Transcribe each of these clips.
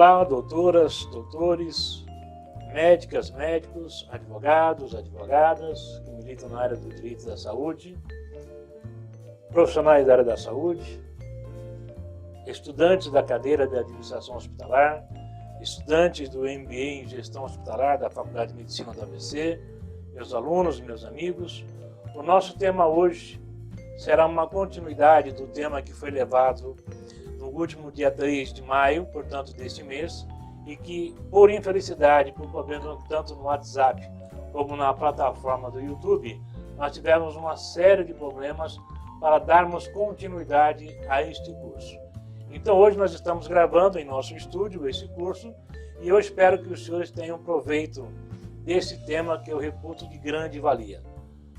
Olá, doutoras, doutores, médicas, médicos, advogados, advogadas que militam na área do direito da saúde, profissionais da área da saúde, estudantes da cadeira de administração hospitalar, estudantes do MBA em gestão hospitalar da Faculdade de Medicina da ABC, meus alunos, meus amigos. O nosso tema hoje será uma continuidade do tema que foi levado no último dia 3 de maio, portanto deste mês, e que, por infelicidade, por problema tanto no WhatsApp como na plataforma do YouTube, nós tivemos uma série de problemas para darmos continuidade a este curso. Então hoje nós estamos gravando em nosso estúdio esse curso e eu espero que os senhores tenham proveito desse tema que eu reputo de grande valia.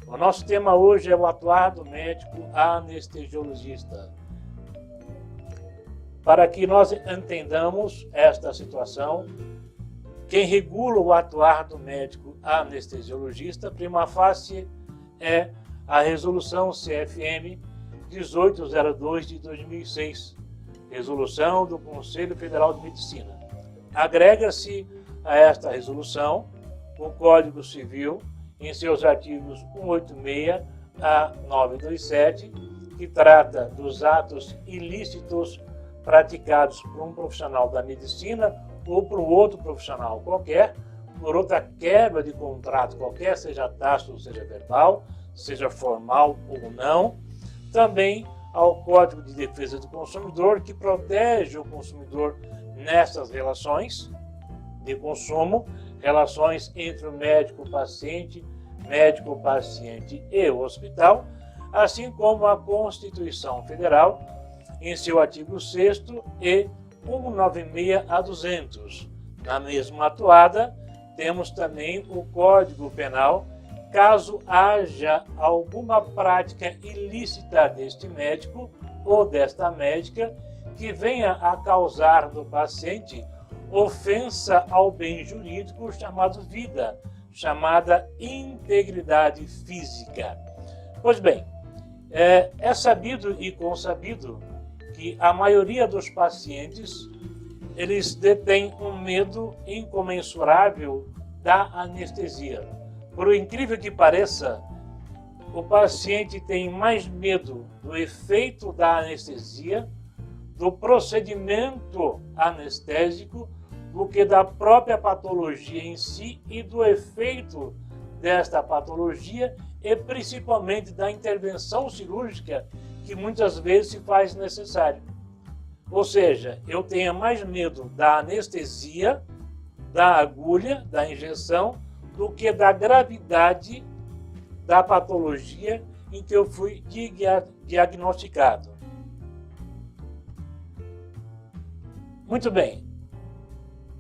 O nosso tema hoje é o atuar do médico anestesiologista. Para que nós entendamos esta situação, quem regula o atuar do médico anestesiologista, prima facie, é a Resolução CFM 1802 de 2006, Resolução do Conselho Federal de Medicina. Agrega-se a esta resolução o Código Civil, em seus artigos 186 a 927, que trata dos atos ilícitos praticados por um profissional da medicina ou por um outro profissional qualquer, por outra quebra de contrato qualquer, seja tácito, seja verbal, seja formal ou não. Também ao Código de Defesa do Consumidor, que protege o consumidor nessas relações de consumo, relações entre o médico-paciente e o hospital, assim como a Constituição Federal, em seu artigo 6º e 196 a 200. Na mesma atuada, temos também o Código Penal, caso haja alguma prática ilícita deste médico ou desta médica que venha a causar no paciente ofensa ao bem jurídico chamado vida, chamada integridade física. Pois bem, é sabido e consabido que a maioria dos pacientes, eles detêm um medo incomensurável da anestesia. Por incrível que pareça, o paciente tem mais medo do efeito da anestesia, do procedimento anestésico, do que da própria patologia em si e do efeito desta patologia e principalmente da intervenção cirúrgica que muitas vezes se faz necessário. Ou seja, eu tenho mais medo da anestesia, da agulha, da injeção, do que da gravidade da patologia em que eu fui diagnosticado. Muito bem,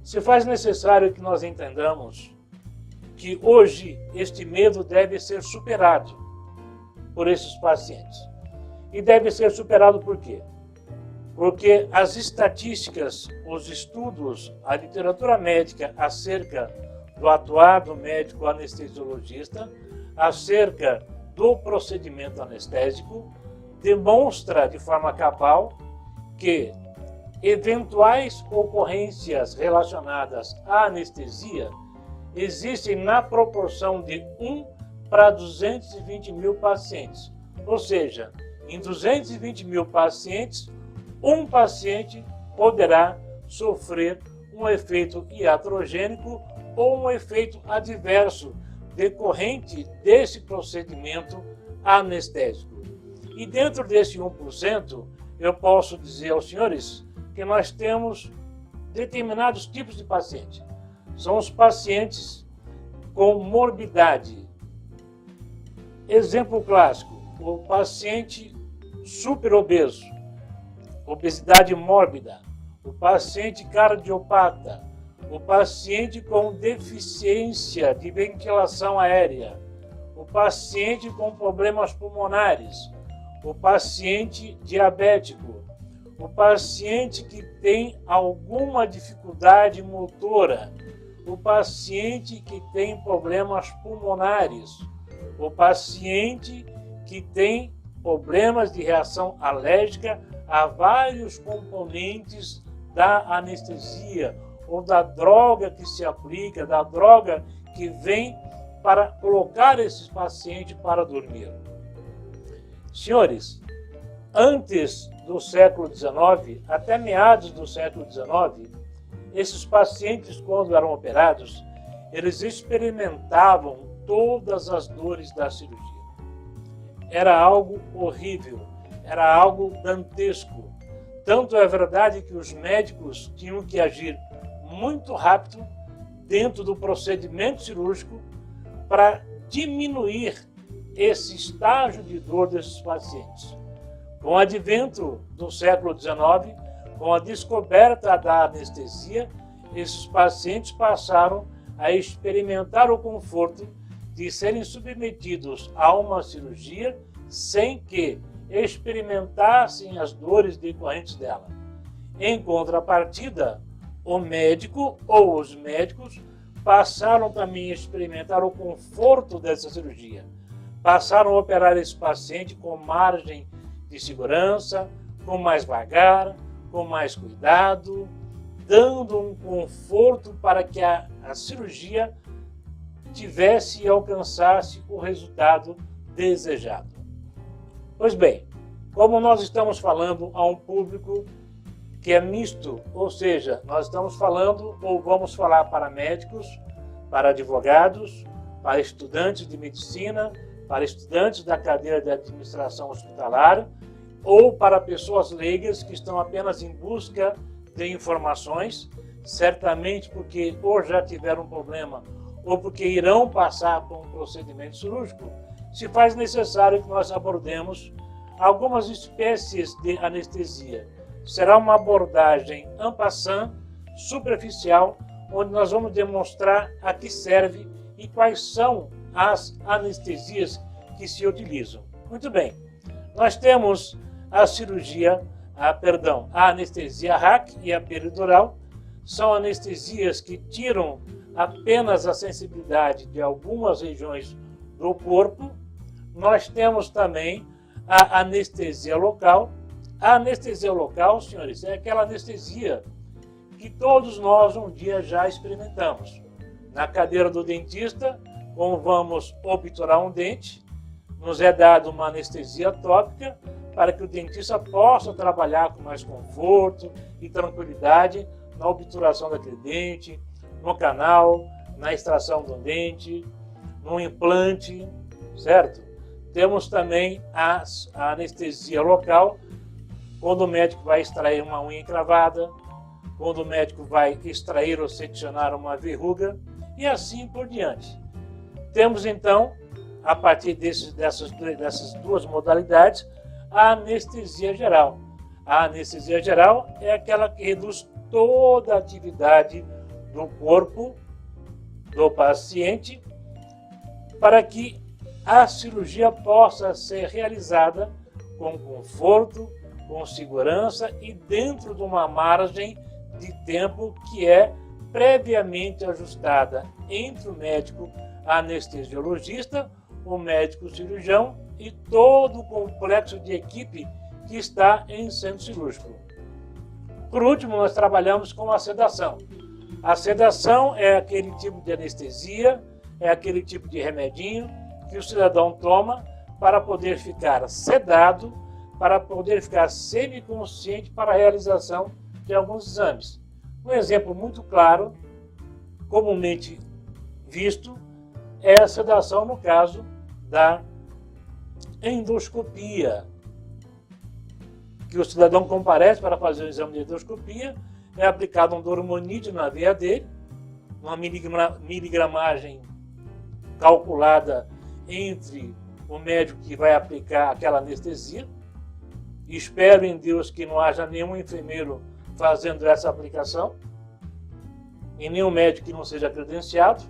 se faz necessário que nós entendamos que hoje este medo deve ser superado por esses pacientes. E deve ser superado por quê? Porque as estatísticas, os estudos, a literatura médica acerca do atuar do médico anestesiologista, acerca do procedimento anestésico, demonstra de forma cabal que eventuais ocorrências relacionadas à anestesia existem na proporção de 1 para 220 mil pacientes. Ou seja, em 220 mil pacientes, um paciente poderá sofrer um efeito iatrogênico ou um efeito adverso decorrente desse procedimento anestésico. E dentro desse 1%, eu posso dizer aos senhores que nós temos determinados tipos de paciente. São os pacientes com morbidade. Exemplo clássico, o paciente superobeso, obesidade mórbida, o paciente cardiopata, o paciente com deficiência de ventilação aérea, o paciente com problemas pulmonares, o paciente diabético, o paciente que tem alguma dificuldade motora, o paciente que tem problemas pulmonares, o paciente que tem problemas de reação alérgica a vários componentes da anestesia ou da droga que se aplica, da droga que vem para colocar esses pacientes para dormir. Senhores, antes do século XIX, até meados do século XIX, esses pacientes, quando eram operados, eles experimentavam todas as dores da cirurgia. Era algo horrível, era algo dantesco. Tanto é verdade que os médicos tinham que agir muito rápido dentro do procedimento cirúrgico para diminuir esse estágio de dor desses pacientes. Com o advento do século XIX, com a descoberta da anestesia, esses pacientes passaram a experimentar o conforto de serem submetidos a uma cirurgia sem que experimentassem as dores decorrentes dela. Em contrapartida, o médico ou os médicos passaram também a experimentar o conforto dessa cirurgia. Passaram a operar esse paciente com margem de segurança, com mais vagar, com mais cuidado, dando um conforto para que a cirurgia tivesse e alcançasse o resultado desejado. Pois bem, como nós estamos falando a um público que é misto, ou seja, nós estamos falando ou vamos falar para médicos, para advogados, para estudantes de medicina, para estudantes da cadeira de administração hospitalar ou para pessoas leigas que estão apenas em busca de informações, certamente porque ou já tiveram um problema ou porque irão passar por um procedimento cirúrgico, se faz necessário que nós abordemos algumas espécies de anestesia. Será uma abordagem en passant, superficial, onde nós vamos demonstrar a que serve e quais são as anestesias que se utilizam. Muito bem, nós temos a cirurgia, a anestesia RAC e a peridural. São anestesias que tiram apenas a sensibilidade de algumas regiões do corpo. Nós temos também a anestesia local. A anestesia local, senhores, é aquela anestesia que todos nós um dia já experimentamos. Na cadeira do dentista, como vamos obturar um dente, nos é dada uma anestesia tópica para que o dentista possa trabalhar com mais conforto e tranquilidade na obturação daquele dente, no canal, na extração do dente, no implante, certo? Temos também a anestesia local, quando o médico vai extrair uma unha encravada, quando o médico vai extrair ou seccionar uma verruga e assim por diante. Temos então, a partir dessas duas modalidades, a anestesia geral. A anestesia geral é aquela que reduz toda a atividade do corpo do paciente para que a cirurgia possa ser realizada com conforto, com segurança e dentro de uma margem de tempo que é previamente ajustada entre o médico anestesiologista, o médico cirurgião e todo o complexo de equipe que está em centro cirúrgico. Por último, nós trabalhamos com a sedação. A sedação é aquele tipo de anestesia, é aquele tipo de remedinho que o cidadão toma para poder ficar sedado, para poder ficar semiconsciente para a realização de alguns exames. Um exemplo muito claro, comumente visto, é a sedação no caso da endoscopia, que o cidadão comparece para fazer o exame de endoscopia, é aplicado um dormonídeo na veia dele, uma miligramagem calculada entre o médico que vai aplicar aquela anestesia. Espero em Deus que não haja nenhum enfermeiro fazendo essa aplicação e nenhum médico que não seja credenciado.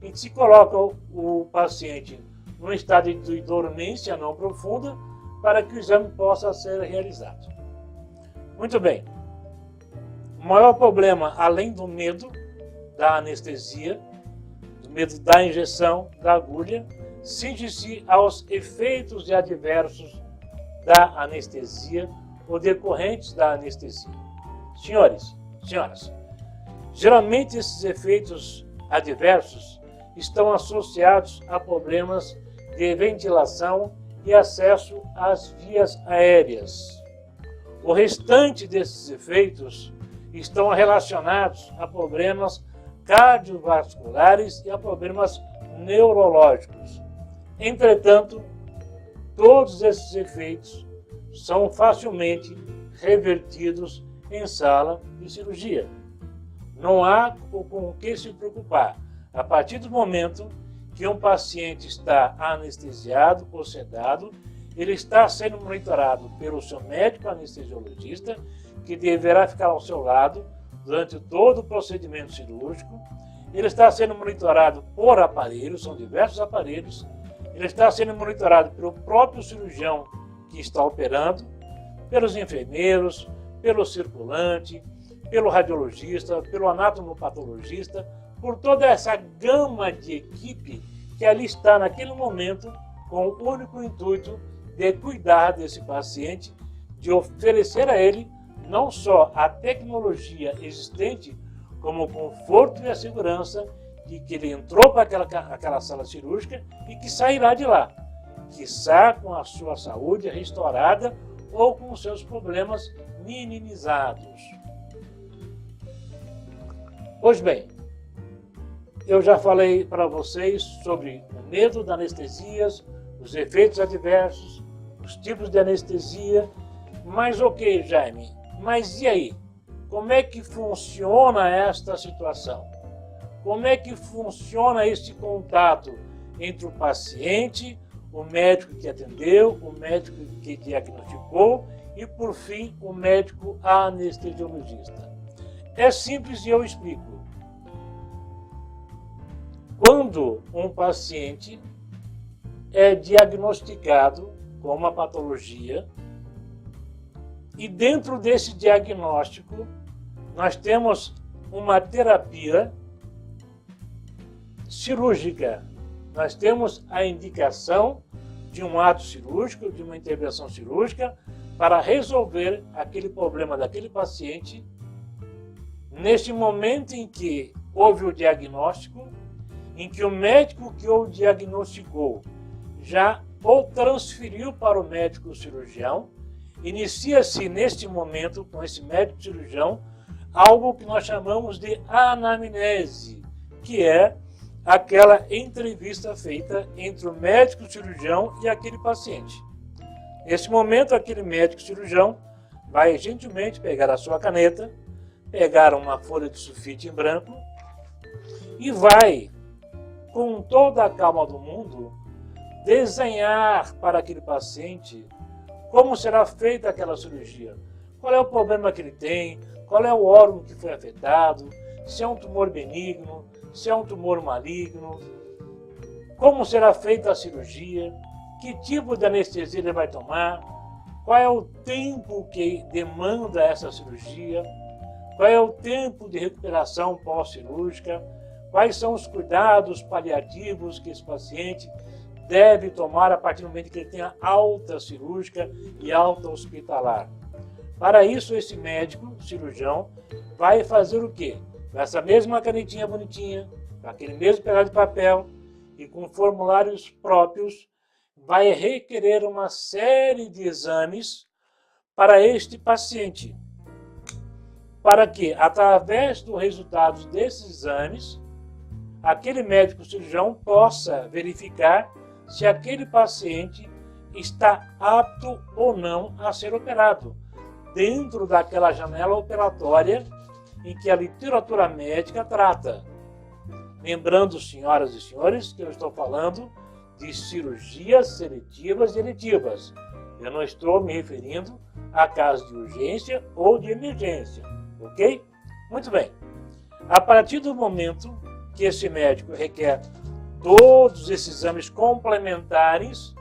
E se coloca o paciente num estado de dormência não profunda para que o exame possa ser realizado. Muito bem. O maior problema, além do medo da anestesia, do medo da injeção, da agulha, cinge-se aos efeitos adversos da anestesia ou decorrentes da anestesia. Senhores, Senhoras, geralmente esses efeitos adversos estão associados a problemas de ventilação e acesso às vias aéreas. O restante desses efeitos estão relacionados a problemas cardiovasculares e a problemas neurológicos. Entretanto, todos esses efeitos são facilmente revertidos em sala de cirurgia. Não há com o que se preocupar. A partir do momento que um paciente está anestesiado ou sedado, ele está sendo monitorado pelo seu médico anestesiologista, que deverá ficar ao seu lado durante todo o procedimento cirúrgico. Ele está sendo monitorado por aparelhos, são diversos aparelhos. Ele está sendo monitorado pelo próprio cirurgião que está operando, pelos enfermeiros, pelo circulante, pelo radiologista, pelo anatomopatologista, por toda essa gama de equipe que ali está naquele momento com o único intuito de cuidar desse paciente, de oferecer a ele não só a tecnologia existente, como o conforto e a segurança de que ele entrou para aquela sala cirúrgica e que sairá de lá, quiçá com a sua saúde restaurada ou com os seus problemas minimizados. Pois bem, eu já falei para vocês sobre o medo da anestesias, os efeitos adversos, os tipos de anestesia, mas ok, Jaime, mas e aí? Como é que funciona esta situação? Como é que funciona esse contato entre o paciente, o médico que atendeu, o médico que diagnosticou e, por fim, o médico anestesiologista? É simples e eu explico. Quando um paciente é diagnosticado com uma patologia e dentro desse diagnóstico nós temos uma terapia cirúrgica, nós temos a indicação de um ato cirúrgico, de uma intervenção cirúrgica para resolver aquele problema daquele paciente. Neste momento em que houve o diagnóstico, em que o médico que o diagnosticou já o transferiu para o médico cirurgião, inicia-se neste momento, com esse médico cirurgião, algo que nós chamamos de anamnese, que é aquela entrevista feita entre o médico cirurgião e aquele paciente. Nesse momento, aquele médico cirurgião vai gentilmente pegar a sua caneta, pegar uma folha de sulfite em branco e vai, com toda a calma do mundo, desenhar para aquele paciente como será feita aquela cirurgia, qual é o problema que ele tem, qual é o órgão que foi afetado, se é um tumor benigno, se é um tumor maligno, como será feita a cirurgia, que tipo de anestesia ele vai tomar, qual é o tempo que demanda essa cirurgia, qual é o tempo de recuperação pós-cirúrgica, quais são os cuidados paliativos que esse paciente deve tomar a partir do momento que ele tenha alta cirúrgica e alta hospitalar. Para isso, esse médico cirurgião vai fazer o quê? Com essa mesma canetinha bonitinha, com aquele mesmo pedaço de papel e com formulários próprios, vai requerer uma série de exames para este paciente, para que, através dos resultados desses exames, aquele médico cirurgião possa verificar se aquele paciente está apto ou não a ser operado, dentro daquela janela operatória em que a literatura médica trata. Lembrando, senhoras e senhores, que eu estou falando de cirurgias seletivas e eletivas. Eu não estou me referindo a casos de urgência ou de emergência, ok? Muito bem. A partir do momento que esse médico requer todos esses exames complementares,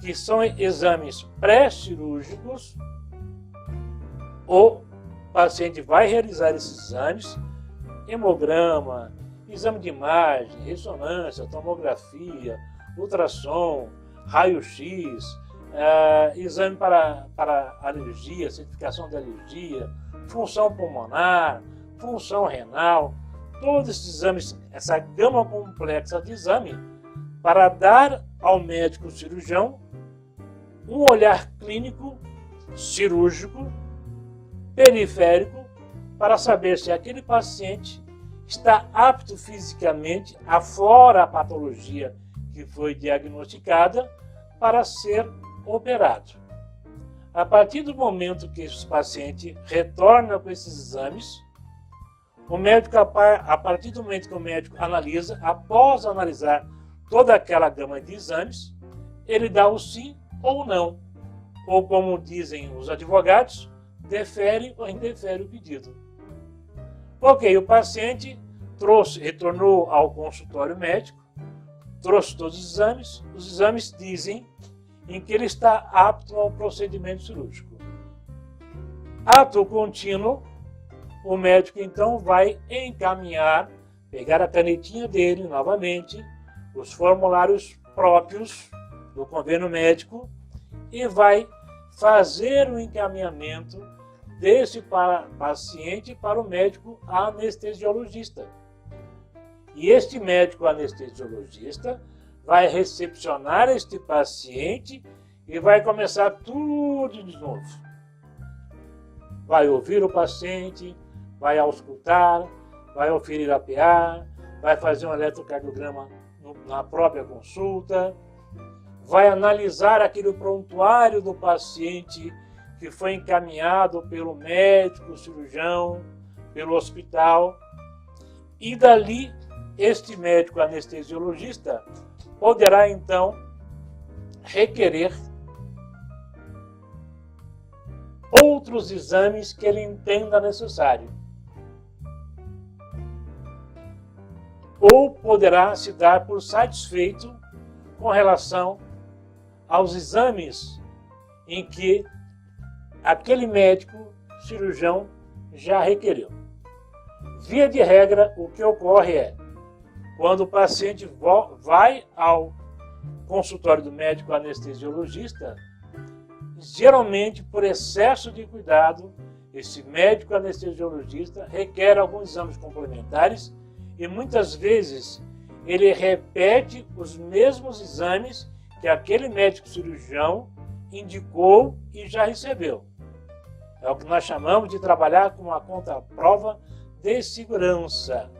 que são exames pré-cirúrgicos, o paciente vai realizar esses exames, hemograma, exame de imagem, ressonância, tomografia, ultrassom, raio-x, exame para alergia, certificação de alergia, função pulmonar, função renal, todos esses exames, essa gama complexa de exame, para dar ao médico cirurgião um olhar clínico, cirúrgico, periférico, para saber se aquele paciente está apto fisicamente, afora a patologia que foi diagnosticada, para ser operado. A partir do momento que esse paciente retorna com esses exames, o médico, a partir do momento que o médico analisa, após analisar toda aquela gama de exames, ele dá o sim ou não, ou como dizem os advogados, defere ou indefere o pedido. Ok, o paciente retornou ao consultório médico, trouxe todos os exames dizem em que ele está apto ao procedimento cirúrgico. Ato contínuo, o médico então vai encaminhar, pegar a canetinha dele novamente, os formulários próprios do convênio médico e vai fazer o encaminhamento desse paciente para o médico anestesiologista. E este médico anestesiologista vai recepcionar este paciente e vai começar tudo de novo. Vai ouvir o paciente, vai auscultar, vai oferir a PA, vai fazer um eletrocardiograma na própria consulta, vai analisar aquele prontuário do paciente que foi encaminhado pelo médico, cirurgião, pelo hospital, e dali este médico anestesiologista poderá então requerer outros exames que ele entenda necessário. Ou poderá se dar por satisfeito com relação aos exames em que aquele médico cirurgião já requeriu. Via de regra, o que ocorre é, quando o paciente vai ao consultório do médico anestesiologista, geralmente, por excesso de cuidado, esse médico anestesiologista requer alguns exames complementares e muitas vezes ele repete os mesmos exames que aquele médico cirurgião indicou e já recebeu. É o que nós chamamos de trabalhar com uma contraprova de segurança.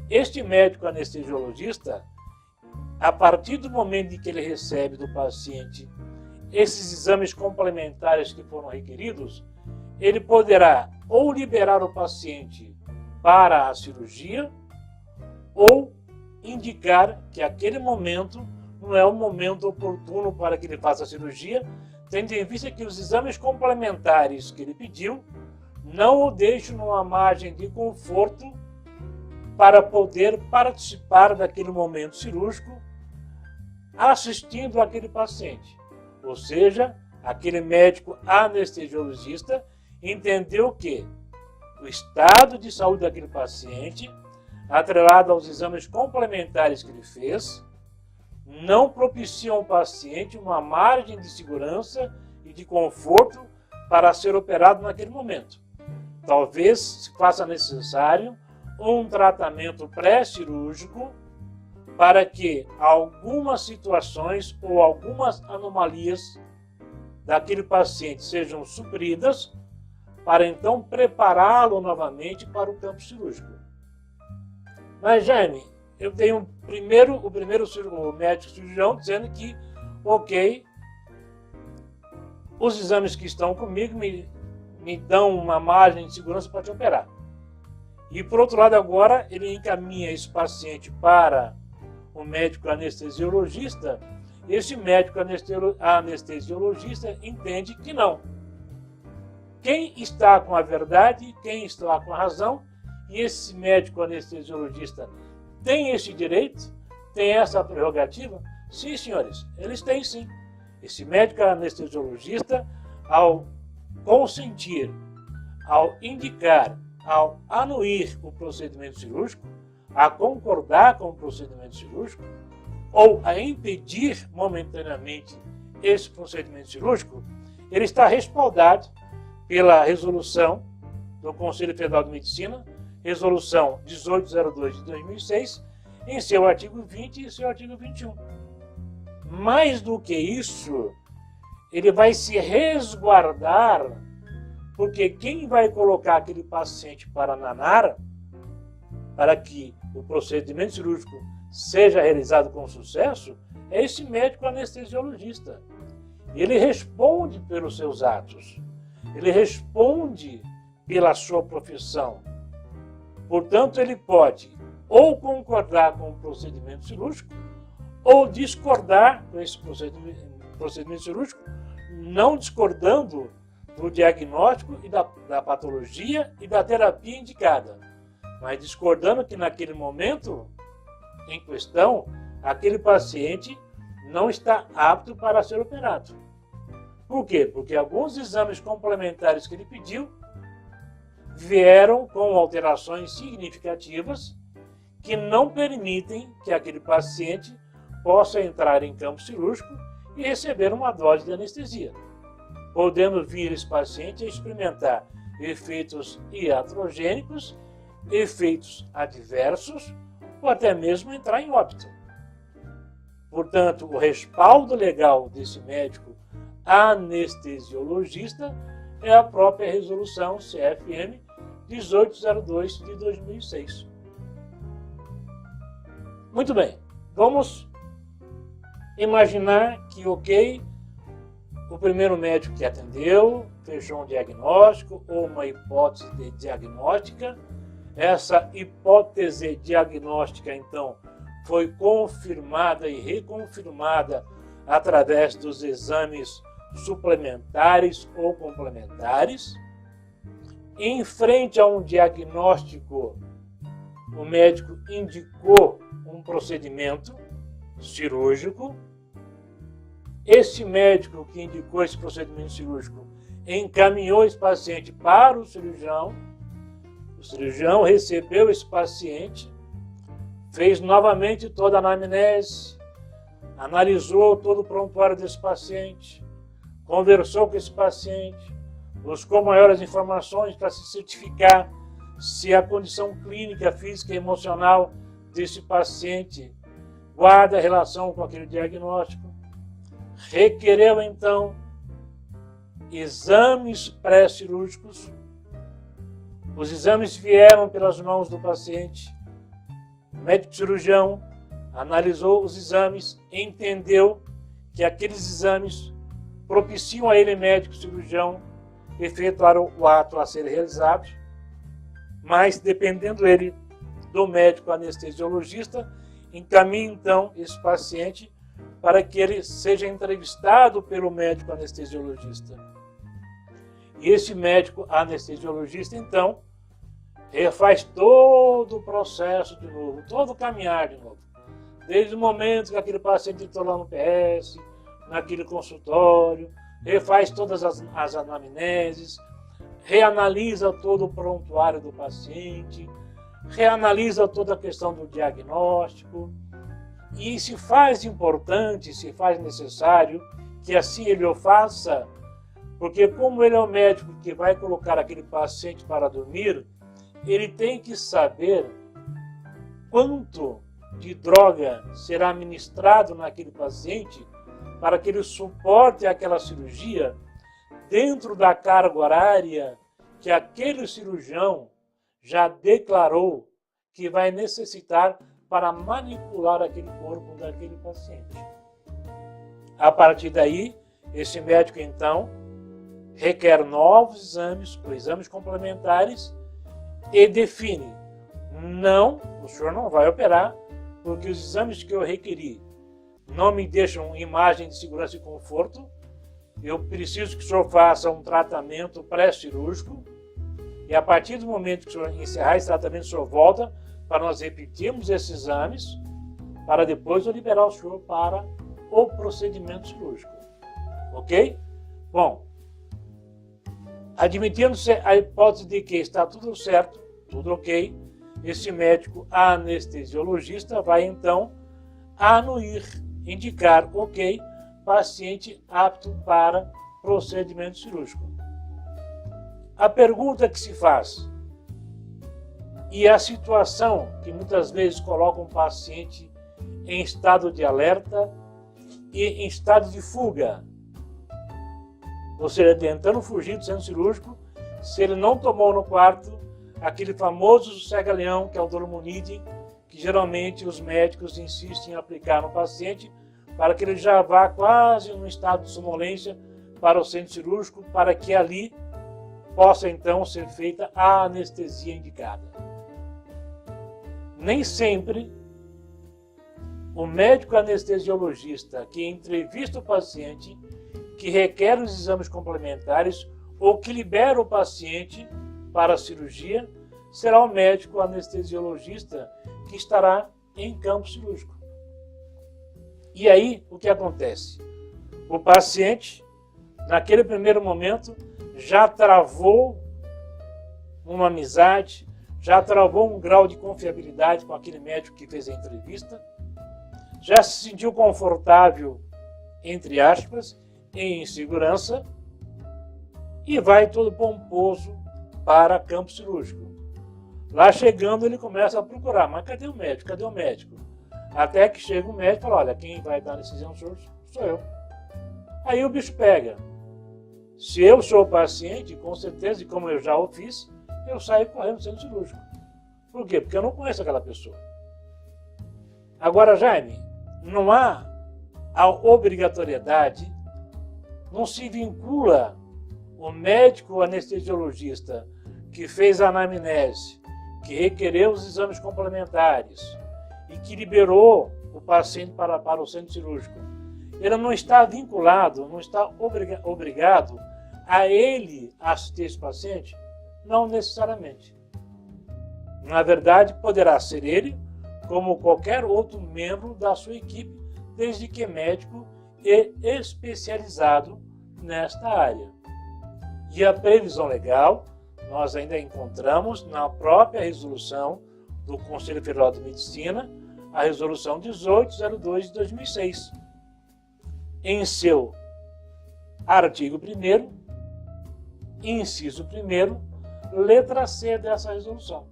Este médico anestesiologista, a partir do momento em que ele recebe do paciente esses exames complementares que foram requeridos, ele poderá ou liberar o paciente para a cirurgia ou indicar que aquele momento não é o momento oportuno para que ele faça a cirurgia, tendo em vista que os exames complementares que ele pediu não o deixam numa margem de conforto para poder participar daquele momento cirúrgico assistindo aquele paciente. Ou seja, aquele médico anestesiologista entendeu que o estado de saúde daquele paciente, atrelado aos exames complementares que ele fez, não propiciam ao paciente uma margem de segurança e de conforto para ser operado naquele momento. Talvez se faça necessário um tratamento pré-cirúrgico para que algumas situações ou algumas anomalias daquele paciente sejam supridas para então prepará-lo novamente para o campo cirúrgico. Mas, Jaime, eu tenho o primeiro médico cirurgião dizendo que, ok, os exames que estão comigo me dão uma margem de segurança para te operar. E, por outro lado, agora ele encaminha esse paciente para o médico anestesiologista. Esse médico anestesiologista entende que não. Quem está com a verdade, quem está com a razão, e esse médico anestesiologista tem esse direito, tem essa prerrogativa? Sim, senhores, eles têm sim. Esse médico anestesiologista, ao consentir, ao indicar, ao anuir o procedimento cirúrgico, a concordar com o procedimento cirúrgico, ou a impedir momentaneamente esse procedimento cirúrgico, ele está respaldado pela resolução do Conselho Federal de Medicina, resolução 1802 de 2006, em seu artigo 20 e seu artigo 21. Mais do que isso, ele vai se resguardar, porque quem vai colocar aquele paciente para nanar, para que o procedimento cirúrgico seja realizado com sucesso, é esse médico anestesiologista. Ele responde pelos seus atos, ele responde pela sua profissão. Portanto, ele pode ou concordar com o procedimento cirúrgico ou discordar com esse procedimento cirúrgico, não discordando do diagnóstico e da patologia e da terapia indicada, mas discordando que naquele momento em questão, aquele paciente não está apto para ser operado. Por quê? Porque alguns exames complementares que ele pediu vieram com alterações significativas que não permitem que aquele paciente possa entrar em campo cirúrgico e receber uma dose de anestesia, podendo vir esse paciente a experimentar efeitos iatrogênicos, efeitos adversos ou até mesmo entrar em óbito. Portanto, o respaldo legal desse médico anestesiologista é a própria resolução CFM 1802 de 2006. Muito bem, vamos imaginar que, o primeiro médico que atendeu fechou um diagnóstico ou uma hipótese diagnóstica. Essa hipótese diagnóstica, então, foi confirmada e reconfirmada através dos exames suplementares ou complementares. Em frente a um diagnóstico, o médico indicou um procedimento cirúrgico. Esse médico que indicou esse procedimento cirúrgico encaminhou esse paciente para o cirurgião recebeu esse paciente, fez novamente toda a anamnese, analisou todo o prontuário desse paciente, conversou com esse paciente, buscou maiores informações para se certificar se a condição clínica, física e emocional desse paciente guarda relação com aquele diagnóstico. Requereu, então, exames pré-cirúrgicos. Os exames vieram pelas mãos do paciente. O médico cirurgião analisou os exames, entendeu que aqueles exames propiciam a ele, médico cirurgião, efetuar o ato a ser realizado, mas dependendo ele do médico anestesiologista, encaminha então esse paciente para que ele seja entrevistado pelo médico anestesiologista. E esse médico anestesiologista, então, refaz todo o processo de novo, todo o caminhar de novo. Desde o momento que aquele paciente entrou lá no PS, naquele consultório, refaz todas as anamneses, reanalisa todo o prontuário do paciente, reanalisa toda a questão do diagnóstico, e se faz importante, se faz necessário que assim ele o faça, porque como ele é o médico que vai colocar aquele paciente para dormir, ele tem que saber quanto de droga será ministrado naquele paciente para que ele suporte aquela cirurgia dentro da carga horária que aquele cirurgião já declarou que vai necessitar para manipular aquele corpo daquele paciente. A partir daí, esse médico, então, requer novos exames, exames complementares, e define: não, o senhor não vai operar, porque os exames que eu requeri não me deixam imagem de segurança e conforto, eu preciso que o senhor faça um tratamento pré-cirúrgico, e a partir do momento que o senhor encerrar esse tratamento, o senhor volta para nós repetirmos esses exames, para depois eu liberar o senhor para o procedimento cirúrgico. Ok? Bom, admitindo-se a hipótese de que está tudo certo, tudo ok, esse médico anestesiologista vai então anuir, indicar ok, paciente apto para procedimento cirúrgico. A pergunta que se faz, e a situação que muitas vezes coloca um paciente em estado de alerta e em estado de fuga, ou seja, tentando fugir do centro cirúrgico, se ele não tomou no quarto aquele famoso sossega-leão, que é o Dormonide, que geralmente os médicos insistem em aplicar no paciente, para que ele já vá quase num estado de sonolência para o centro cirúrgico, para que ali possa então ser feita a anestesia indicada. Nem sempre o médico anestesiologista que entrevista o paciente, que requer os exames complementares ou que libera o paciente para a cirurgia, será o médico anestesiologista que estará em campo cirúrgico. E aí, o que acontece? O paciente, naquele primeiro momento, já travou uma amizade, já travou um grau de confiabilidade com aquele médico que fez a entrevista, já se sentiu confortável, entre aspas, em segurança, e vai todo pomposo para campo cirúrgico. Lá chegando, ele começa a procurar, mas cadê o médico? Cadê o médico? Até que chega o médico e fala, olha, quem vai dar decisão sou eu. Aí o bicho pega. Se eu sou o paciente, com certeza, e como eu já o fiz, eu saio correndo do centro cirúrgico. Por quê? Porque eu não conheço aquela pessoa. Agora, Jaime, não há a obrigatoriedade, não se vincula o médico anestesiologista que fez a anamnese, que requereu os exames complementares e que liberou o paciente para o centro cirúrgico. Ele não está vinculado, não está obrigado a ele assistir esse paciente? Não necessariamente. Na verdade, poderá ser ele, como qualquer outro membro da sua equipe, desde que é médico e especializado nesta área. E a previsão legal, nós ainda encontramos na própria resolução do Conselho Federal de Medicina, a resolução 1802 de 2006. Em seu artigo 1º, inciso 1º, letra C dessa resolução.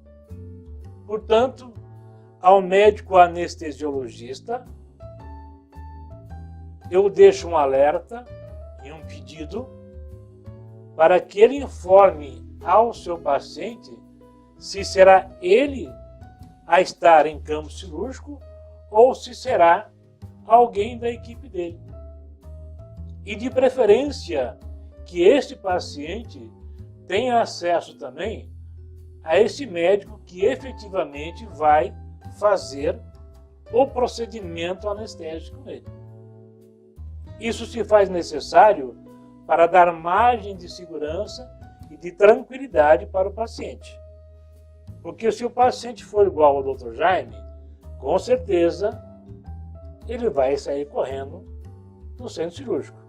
Portanto, ao médico anestesiologista, eu deixo um alerta e um pedido para que ele informe ao seu paciente se será ele a estar em campo cirúrgico ou se será alguém da equipe dele. E de preferência que este paciente tenha acesso também a esse médico que efetivamente vai fazer o procedimento anestésico nele. Isso se faz necessário para dar margem de segurança e de tranquilidade para o paciente. Porque se o paciente for igual ao Dr. Jaime, com certeza ele vai sair correndo do centro cirúrgico.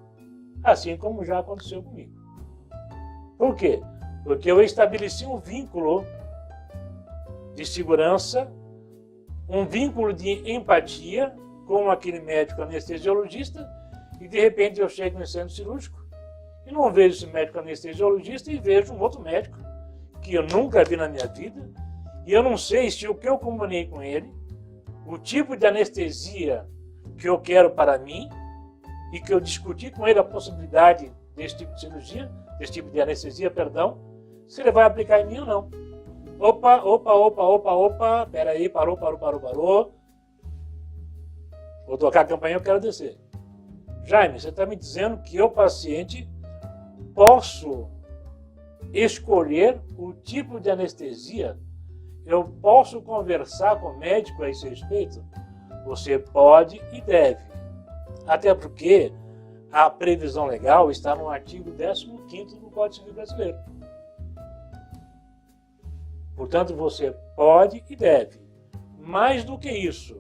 Assim como já aconteceu comigo. Por quê? Porque eu estabeleci um vínculo de segurança, um vínculo de empatia com aquele médico anestesiologista e de repente eu chego no centro cirúrgico e não vejo esse médico anestesiologista e vejo um outro médico que eu nunca vi na minha vida e eu não sei se o que eu combinei com ele, o tipo de anestesia que eu quero para mim e que eu discuti com ele a possibilidade desse tipo de cirurgia, desse tipo de anestesia, perdão, se ele vai aplicar em mim ou não. Opa, peraí, parou. Vou tocar a campainha, eu quero descer. Jaime, você está me dizendo que eu, paciente, posso escolher o tipo de anestesia? Eu posso conversar com o médico a esse respeito? Você pode e deve. Até porque a previsão legal está no artigo 15º do Código Civil Brasileiro. Portanto, você pode e deve. Mais do que isso,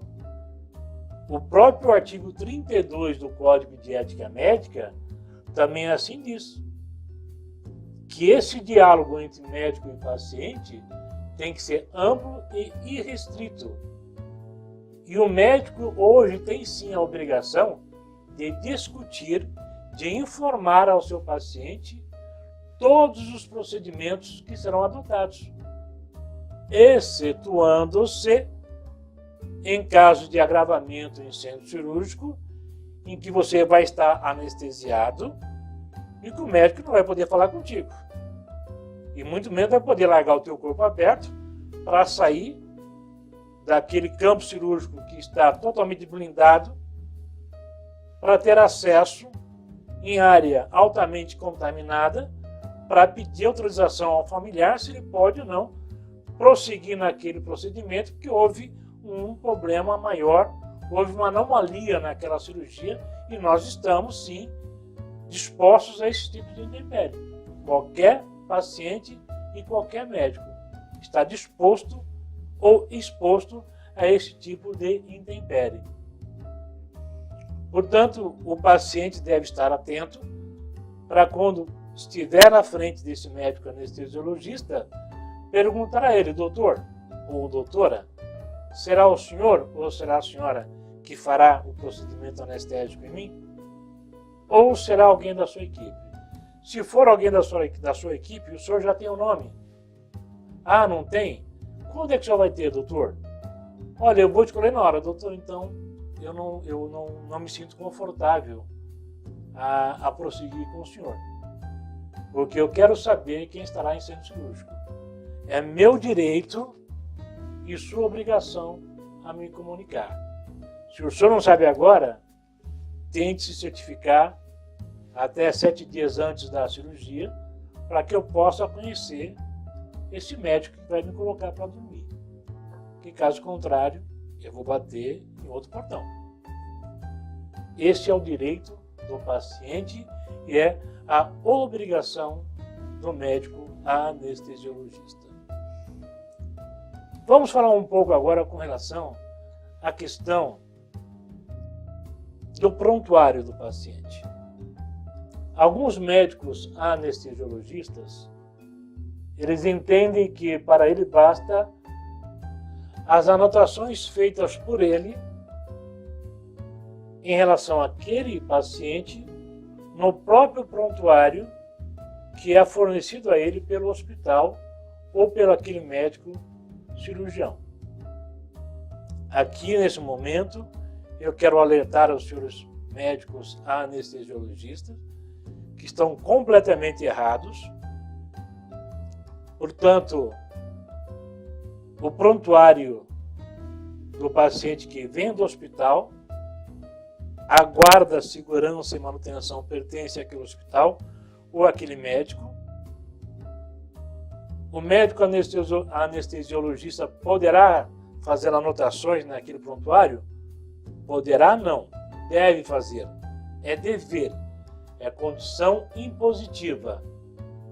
o próprio artigo 32 do Código de Ética Médica também assim diz. Que esse diálogo entre médico e paciente tem que ser amplo e irrestrito. E o médico hoje tem sim a obrigação de discutir, de informar ao seu paciente todos os procedimentos que serão adotados, excetuando-se em caso de agravamento em centro cirúrgico, em que você vai estar anestesiado e que o médico não vai poder falar contigo. E muito menos vai poder largar o teu corpo aberto para sair daquele campo cirúrgico que está totalmente blindado para ter acesso em área altamente contaminada para pedir autorização ao familiar se ele pode ou não prosseguir naquele procedimento, porque houve um problema maior, houve uma anomalia naquela cirurgia e nós estamos, sim, dispostos a esse tipo de intempérie. Qualquer paciente e qualquer médico está disposto ou exposto a esse tipo de intempérie. Portanto, o paciente deve estar atento para quando estiver na frente desse médico anestesiologista, perguntar a ele: doutor ou doutora, será o senhor ou será a senhora que fará o procedimento anestésico em mim? Ou será alguém da sua equipe? Se for alguém da sua equipe, o senhor já tem o nome. Ah, não tem? Quando é que o senhor vai ter, doutor? Olha, eu vou escolher na hora, doutor, então eu não me sinto confortável a prosseguir com o senhor. Porque eu quero saber quem estará em centro cirúrgico. É meu direito e sua obrigação a me comunicar. Se o senhor não sabe agora, tente se certificar até 7 dias antes da cirurgia, para que eu possa conhecer esse médico que vai me colocar para dormir. Que caso contrário, eu vou bater em outro portão. Esse é o direito do paciente e é a obrigação do médico anestesiologista. Vamos falar um pouco agora com relação à questão do prontuário do paciente. Alguns médicos anestesiologistas, eles entendem que para ele basta as anotações feitas por ele em relação àquele paciente no próprio prontuário que é fornecido a ele pelo hospital ou pelo aquele médico cirurgião. Aqui, nesse momento, eu quero alertar aos senhores médicos anestesiologistas que estão completamente errados. Portanto, o prontuário do paciente que vem do hospital, a guarda, segurança e manutenção pertence àquele hospital ou àquele médico. O médico anestesiologista poderá fazer anotações naquele prontuário? Poderá não, deve fazer. É dever, é condição impositiva,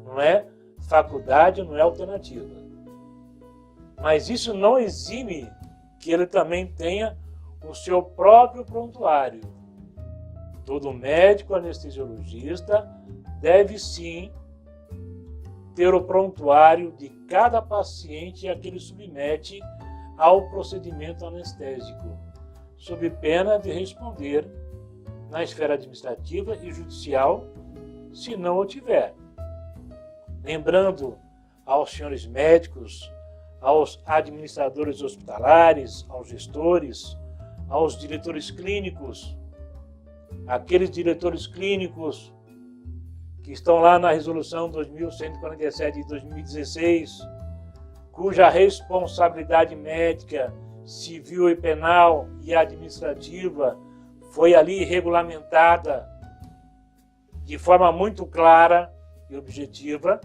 não é faculdade, não é alternativa. Mas isso não exime que ele também tenha o seu próprio prontuário. Todo médico anestesiologista deve sim ter o prontuário de cada paciente a que ele submete ao procedimento anestésico, sob pena de responder na esfera administrativa e judicial, se não o tiver. Lembrando aos senhores médicos, aos administradores hospitalares, aos gestores, aos diretores clínicos, aqueles diretores clínicos que estão lá na resolução 2147 de 2016, cuja responsabilidade médica, civil e penal e administrativa foi ali regulamentada de forma muito clara e objetiva,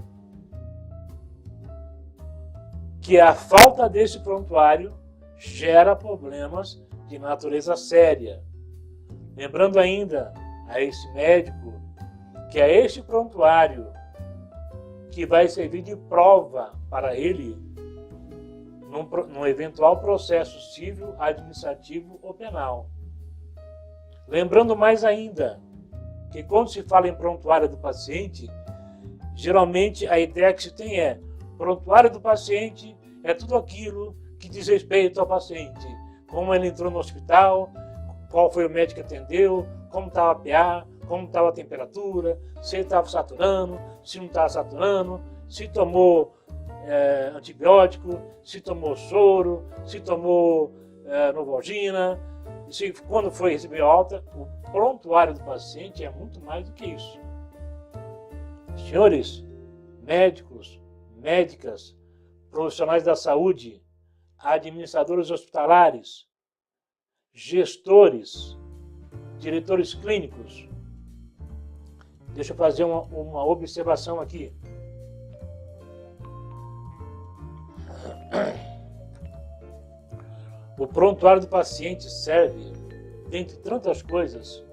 que a falta desse prontuário gera problemas de natureza séria. Lembrando ainda a esse médico que é este prontuário que vai servir de prova para ele num eventual processo civil, administrativo ou penal. Lembrando mais ainda que quando se fala em prontuário do paciente, geralmente a ideia que se tem é: prontuário do paciente é tudo aquilo que diz respeito ao paciente, como ele entrou no hospital, qual foi o médico que atendeu, como estava a pH, como estava a temperatura, se ele estava saturando, se não estava saturando, se tomou antibiótico, se tomou soro, se tomou Novalgina, quando foi receber alta. O prontuário do paciente é muito mais do que isso. Senhores médicos, médicas, profissionais da saúde, administradores hospitalares, gestores, diretores clínicos. Deixa eu fazer uma observação aqui. O prontuário do paciente serve, dentre tantas coisas,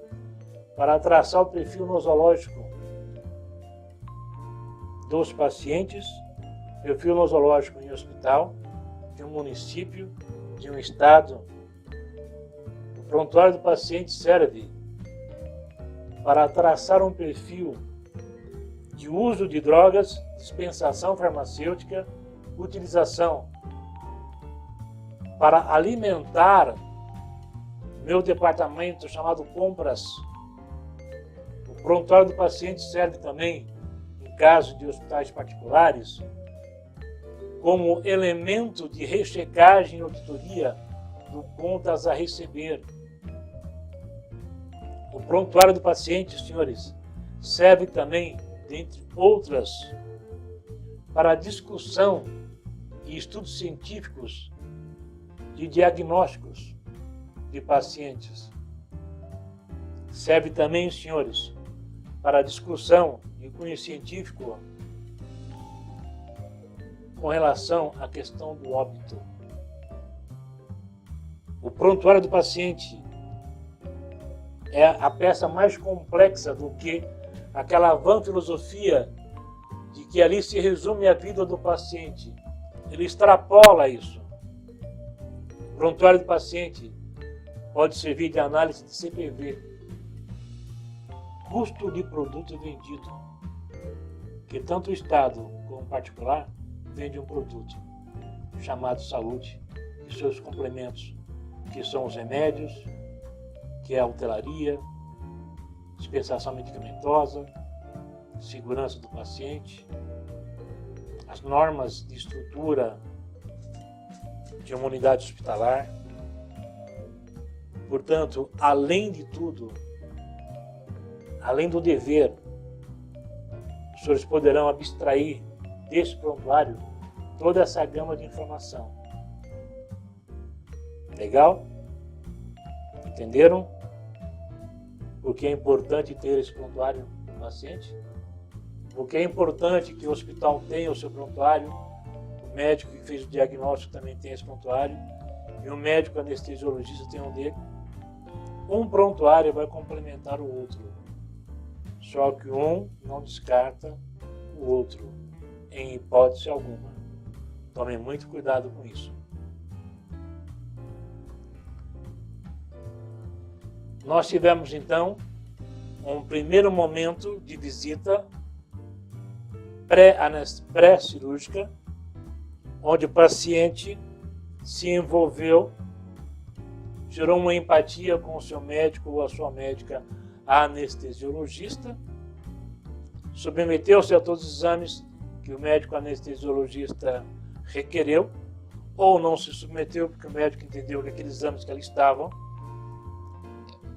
para traçar o perfil nosológico dos pacientes, perfil nosológico em hospital, de um município, de um estado. O prontuário do paciente serve para traçar um perfil de uso de drogas, dispensação farmacêutica, utilização, para alimentar meu departamento chamado compras. O prontuário do paciente serve também, em caso de hospitais particulares, como elemento de rechecagem e auditoria do contas a receber. O prontuário do paciente, senhores, serve também, dentre outras, para discussão e estudos científicos de diagnósticos de pacientes. Serve também, senhores, para discussão de cunho científico com relação à questão do óbito. O prontuário do paciente é a peça mais complexa do que aquela vã filosofia de que ali se resume a vida do paciente. Ele extrapola isso. O prontuário do paciente pode servir de análise de CPV, custo de produto vendido, que tanto o Estado como o particular vende um produto chamado saúde e seus complementos, que são os remédios, que é a hotelaria, dispensação medicamentosa, segurança do paciente, as normas de estrutura de uma unidade hospitalar. Portanto, além de tudo, além do dever, os senhores poderão abstrair desse prontuário toda essa gama de informação. Legal? Entenderam? Porque é importante ter esse prontuário do paciente? Porque é importante que o hospital tenha o seu prontuário, o médico que fez o diagnóstico também tem esse prontuário, e o médico anestesiologista tem um dele. Um prontuário vai complementar o outro, só que um não descarta o outro, em hipótese alguma. Tomem muito cuidado com isso. Nós tivemos então um primeiro momento de visita pré-cirúrgica, onde o paciente se envolveu, gerou uma empatia com o seu médico ou a sua médica anestesiologista, submeteu-se a todos os exames que o médico anestesiologista requereu, ou não se submeteu porque o médico entendeu que aqueles exames que ali estavam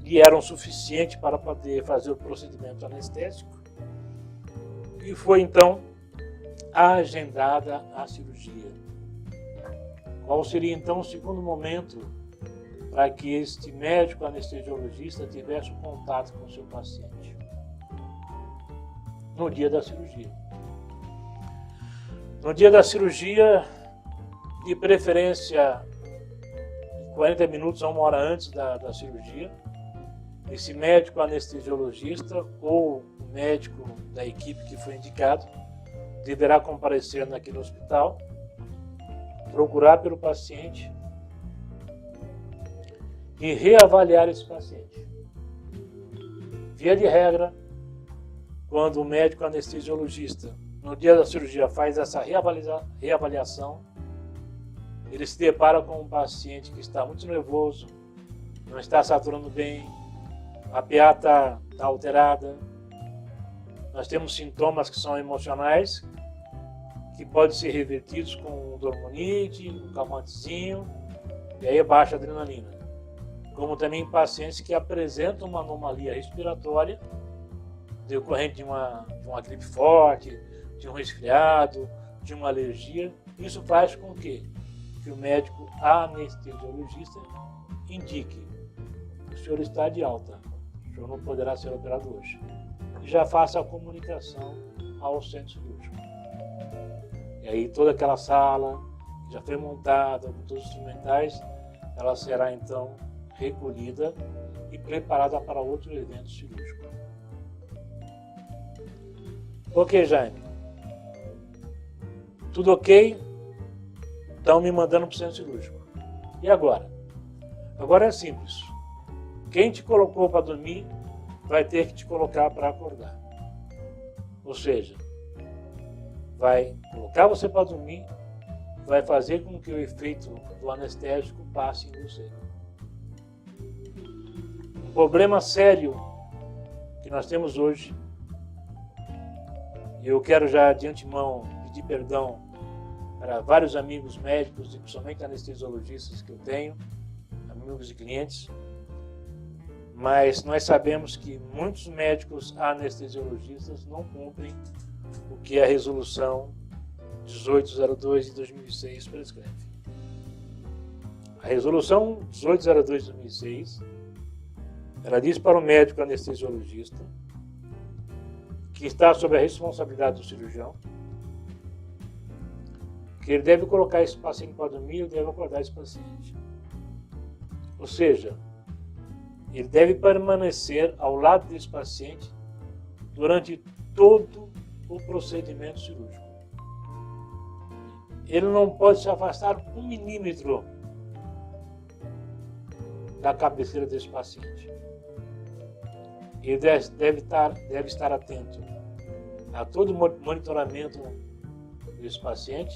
lhe eram suficientes para poder fazer o procedimento anestésico, e foi então agendada a cirurgia. Qual seria então o segundo momento para que este médico anestesiologista tivesse um contato com o seu paciente? No dia da cirurgia. No dia da cirurgia, de preferência 40 minutos a 1 hora antes da cirurgia, esse médico anestesiologista ou o médico da equipe que foi indicado deverá comparecer naquele hospital, procurar pelo paciente e reavaliar esse paciente. Via de regra, quando o médico anestesiologista, no dia da cirurgia, faz essa reavaliação, ele se depara com um paciente que está muito nervoso, não está saturando bem, a PA está alterada, nós temos sintomas que são emocionais, que podem ser revertidos com dormonide, um calmantezinho, e aí baixa a adrenalina. Como também pacientes que apresentam uma anomalia respiratória, decorrente de uma gripe forte, de um resfriado, de uma alergia. Isso faz com que o médico anestesiologista indique: o senhor está de alta, o senhor não poderá ser operado hoje. E já faça a comunicação ao centro cirúrgico. E aí toda aquela sala que já foi montada com todos os instrumentais, ela será então recolhida e preparada para outro evento cirúrgico. Ok, Jaime. Tudo ok? Estão me mandando para o centro cirúrgico. E agora? Agora é simples. Quem te colocou para dormir vai ter que te colocar para acordar. Ou seja, vai colocar você para dormir, vai fazer com que o efeito do anestésico passe em você. Um problema sério que nós temos hoje, e eu quero já de antemão pedir perdão para vários amigos médicos e principalmente anestesiologistas que eu tenho, amigos e clientes, mas nós sabemos que muitos médicos anestesiologistas não cumprem o que a resolução 1802 de 2006 prescreve. A resolução 1802 de 2006, ela diz para o médico anestesiologista que está sob a responsabilidade do cirurgião, que ele deve colocar esse paciente para dormir, ele deve acordar esse paciente. Ou seja, ele deve permanecer ao lado desse paciente durante todo o procedimento cirúrgico. Ele não pode se afastar 1 milímetro da cabeceira desse paciente. Ele deve estar atento a todo o monitoramento desse paciente.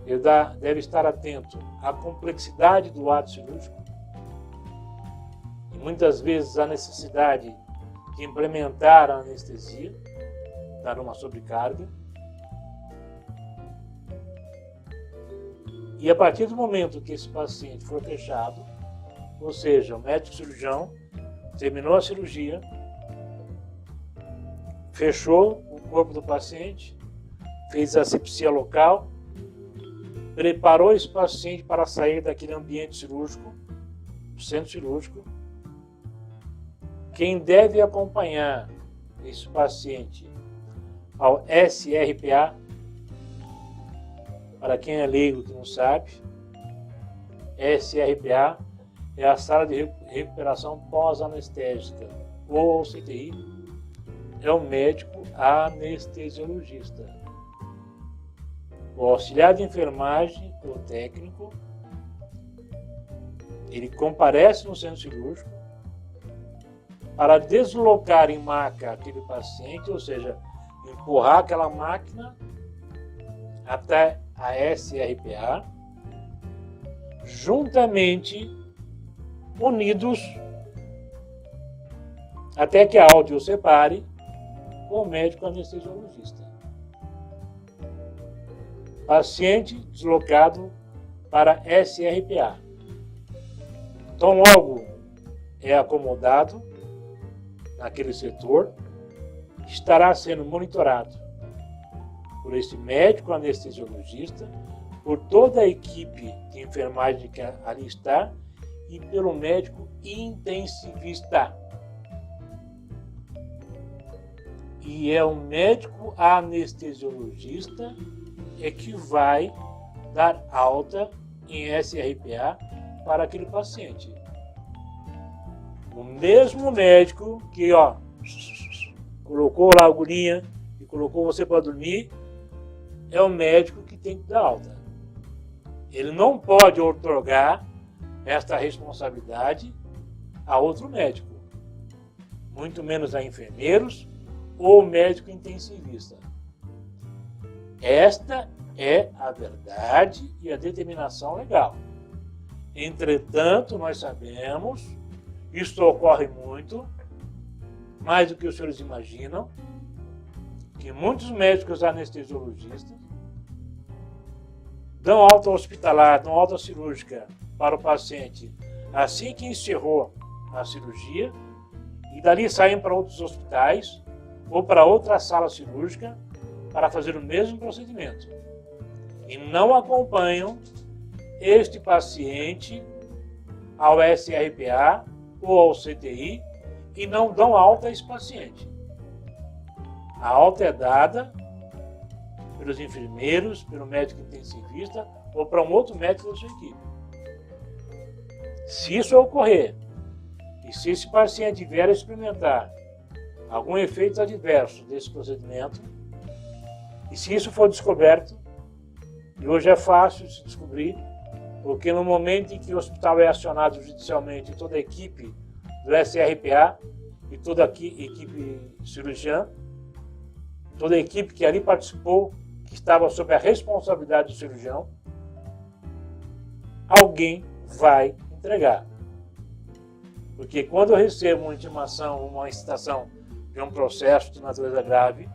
Ele deve estar atento à complexidade do ato cirúrgico e muitas vezes à necessidade de implementar a anestesia, dar uma sobrecarga. E a partir do momento que esse paciente for fechado, ou seja, o médico cirurgião terminou a cirurgia, fechou o corpo do paciente, fez a asepsia local, preparou esse paciente para sair daquele ambiente cirúrgico, do centro cirúrgico. Quem deve acompanhar esse paciente ao SRPA, para quem é leigo que não sabe, SRPA é a sala de recuperação pós-anestésica, ou CTI, é o médico anestesiologista. O auxiliar de enfermagem, ou técnico, ele comparece no centro cirúrgico para deslocar em maca aquele paciente, ou seja, empurrar aquela máquina até a SRPA, juntamente unidos até que a áudio separe com o médico anestesiologista. Paciente deslocado para SRPA. Então, logo é acomodado naquele setor, estará sendo monitorado por esse médico anestesiologista, por toda a equipe de enfermagem que ali está e pelo médico intensivista. E é o médico anestesiologista que vai dar alta em SRPA para aquele paciente. O mesmo médico que colocou lá a agulhinha e colocou você para dormir, é o médico que tem que dar alta. Ele não pode outorgar esta responsabilidade a outro médico, muito menos a enfermeiros ou médico intensivista. Esta é a verdade e a determinação legal. Entretanto, nós sabemos Isso ocorre muito, mais do que os senhores imaginam, que muitos médicos anestesiologistas dão alta hospitalar, dão alta cirúrgica para o paciente assim que encerrou a cirurgia e dali saem para outros hospitais ou para outra sala cirúrgica para fazer o mesmo procedimento. E não acompanham este paciente ao SRPA ou ao CTI e não dão alta a esse paciente. A alta é dada pelos enfermeiros, pelo médico intensivista ou para um outro médico da sua equipe. Se isso ocorrer, e se esse paciente vier a experimentar algum efeito adverso desse procedimento, e se isso for descoberto, e hoje é fácil se descobrir, porque no momento em que o hospital é acionado judicialmente, toda a equipe do SRPA e toda a equipe cirurgiã, toda a equipe que ali participou, que estava sob a responsabilidade do cirurgião, alguém vai entregar. Porque quando eu recebo uma intimação, uma incitação de um processo de natureza grave,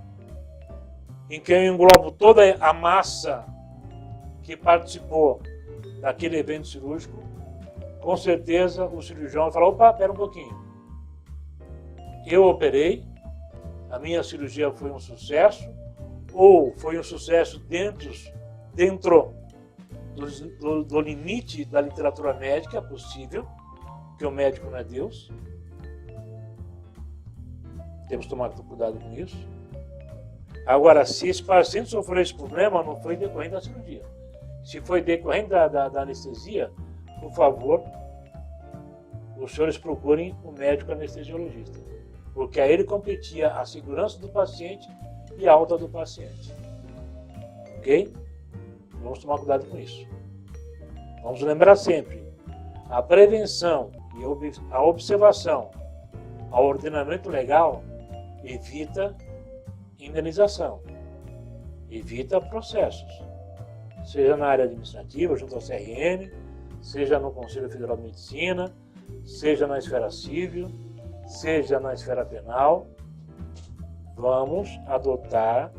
em que eu englobo toda a massa que participou daquele evento cirúrgico, com certeza o cirurgião vai falar, opa, espera um pouquinho. Eu operei, a minha cirurgia foi um sucesso, ou foi um sucesso dentro do limite da literatura médica possível, porque o médico não é Deus. Temos que tomar cuidado com isso. Agora, se esse paciente sofreu esse problema, não foi decorrente da cirurgia. Se foi decorrente da anestesia, por favor, os senhores procurem o médico anestesiologista, porque a ele competia a segurança do paciente e a alta do paciente. Ok? Vamos tomar cuidado com isso. Vamos lembrar sempre, a prevenção e a observação ao ordenamento legal evita indenização, evita processos, seja na área administrativa, junto ao CRM, seja no Conselho Federal de Medicina, seja na esfera civil, seja na esfera penal. Vamos adotar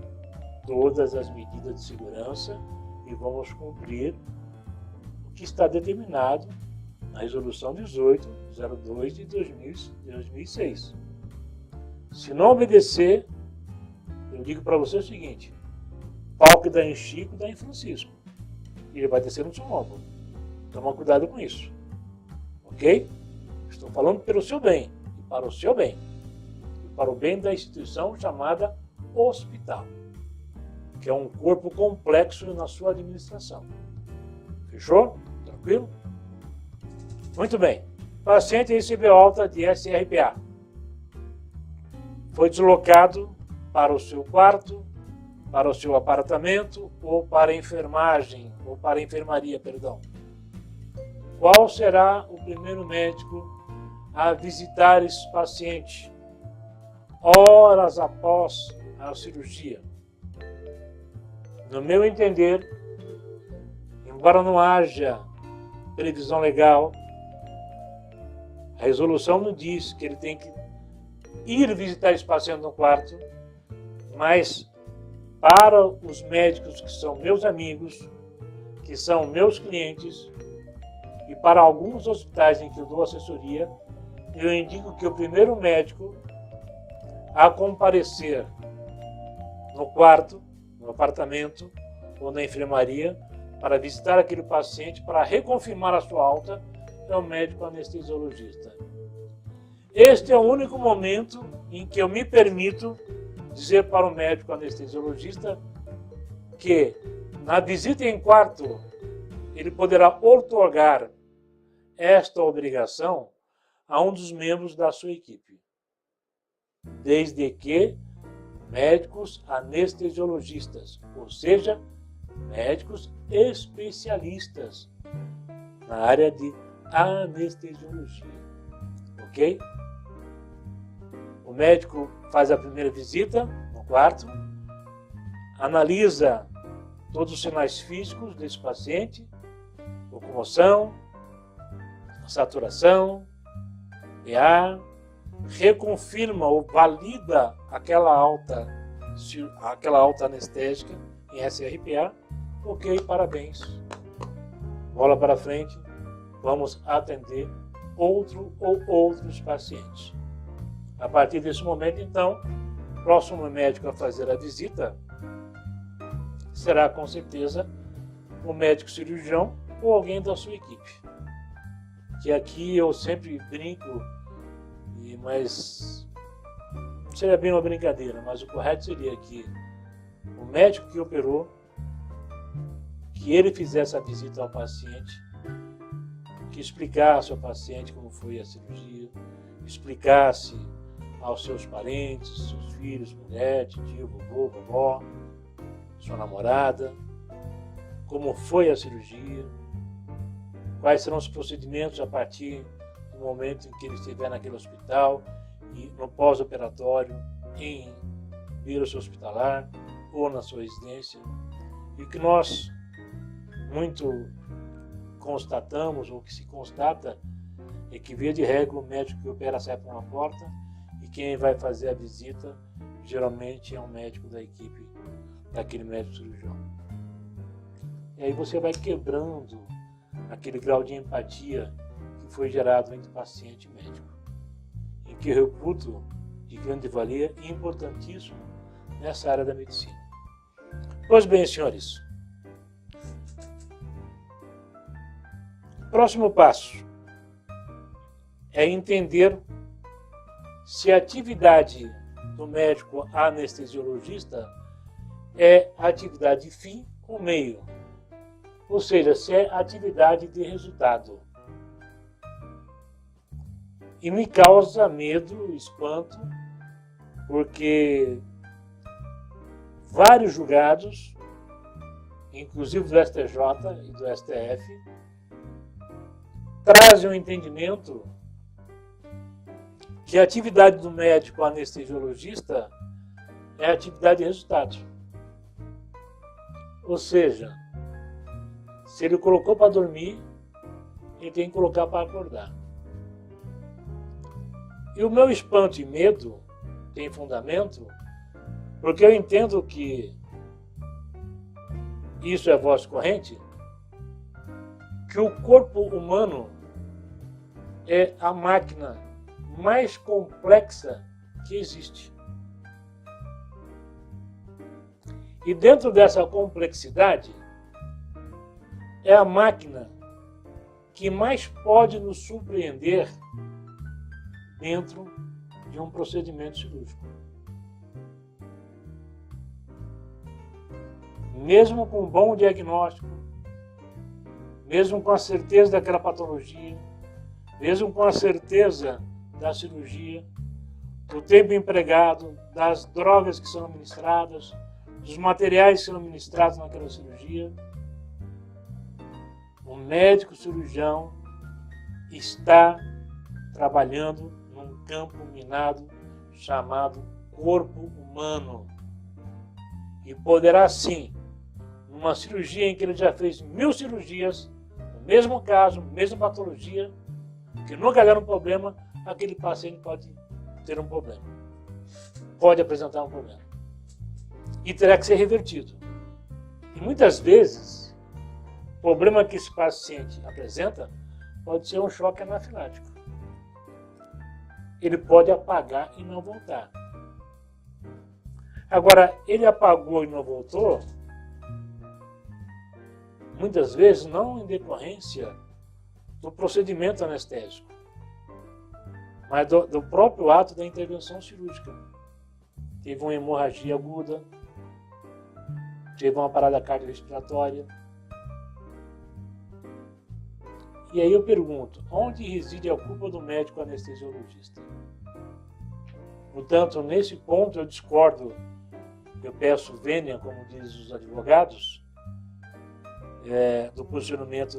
todas as medidas de segurança e vamos cumprir o que está determinado na Resolução 1802 de 2006. Se não obedecer, eu digo para você o seguinte, pau que dá em Chico, dá em Francisco. E ele vai descer no seu ombro. Toma cuidado com isso. Ok? Estou falando pelo seu bem, e para o seu bem. E para o bem da instituição chamada hospital, que é um corpo complexo na sua administração. Fechou? Tranquilo? Muito bem. O paciente recebeu alta de SRPA. Foi deslocado para o seu quarto, para o seu apartamento ou para a enfermagem, ou para a enfermaria, perdão. Qual será o primeiro médico a visitar esse paciente horas após a cirurgia? No meu entender, embora não haja previsão legal, a resolução não diz que ele tem que ir visitar esse paciente no quarto, mas para os médicos que são meus amigos, que são meus clientes, e para alguns hospitais em que eu dou assessoria, eu indico que o primeiro médico a comparecer no quarto, no apartamento ou na enfermaria para visitar aquele paciente, para reconfirmar a sua alta, é o médico anestesiologista. Este é o único momento em que eu me permito dizer para o médico anestesiologista que na visita em quarto ele poderá outorgar esta obrigação a um dos membros da sua equipe, desde que médicos anestesiologistas, ou seja, médicos especialistas na área de anestesiologia, ok? O médico faz a primeira visita no quarto, analisa todos os sinais físicos desse paciente, locomoção, saturação, SRPA, reconfirma ou valida aquela alta anestésica em SRPA, ok, parabéns. Bola para frente, vamos atender outro ou outros pacientes. A partir desse momento, então, o próximo médico a fazer a visita será, com certeza, o médico cirurgião ou alguém da sua equipe. Que aqui eu sempre brinco, mas não seria bem uma brincadeira, mas o correto seria que o médico que operou, que ele fizesse a visita ao paciente, que explicasse ao paciente como foi a cirurgia, explicasse aos seus parentes, seus filhos, mulher, tio, vovô, vovó, sua namorada, como foi a cirurgia, quais serão os procedimentos a partir do momento em que ele estiver naquele hospital e no pós-operatório, em berço hospitalar ou na sua residência. E o que nós muito constatamos, ou que se constata, é que, via de regra, o médico que opera sai por uma porta e quem vai fazer a visita geralmente é um médico da equipe daquele médico cirurgião. E aí você vai quebrando aquele grau de empatia que foi gerado entre paciente e médico, em que eu reputo de grande valia e importantíssimo nessa área da medicina. Pois bem, senhores, próximo passo é entender se a atividade do médico anestesiologista é atividade fim ou meio, ou seja, se é atividade de resultado. E me causa medo, espanto, porque vários julgados, inclusive do STJ e do STF, trazem um entendimento que a atividade do médico anestesiologista é atividade de resultado. Ou seja, se ele colocou para dormir, ele tem que colocar para acordar. E o meu espanto e medo tem fundamento, porque eu entendo que isso é voz corrente, que o corpo humano é a máquina mais complexa que existe. E dentro dessa complexidade, é a máquina que mais pode nos surpreender dentro de um procedimento cirúrgico. Mesmo com um bom diagnóstico, mesmo com a certeza daquela patologia, mesmo com a certeza da cirurgia, do tempo empregado, das drogas que são administradas, dos materiais que são administrados naquela cirurgia, o médico cirurgião está trabalhando num campo minado chamado corpo humano. E poderá sim, numa cirurgia em que ele já fez 1000 cirurgias, no mesmo caso, mesma patologia, que nunca deram um problema, aquele paciente pode ter um problema. Pode apresentar um problema. E terá que ser revertido. E muitas vezes, o problema que esse paciente apresenta pode ser um choque anafilático. Ele pode apagar e não voltar. Agora, ele apagou e não voltou, muitas vezes não em decorrência do procedimento anestésico, mas do próprio ato da intervenção cirúrgica. Teve uma hemorragia aguda, teve uma parada cardiorrespiratória. E aí eu pergunto, onde reside a culpa do médico anestesiologista? Portanto, nesse ponto eu discordo, eu peço vênia, como dizem os advogados, do posicionamento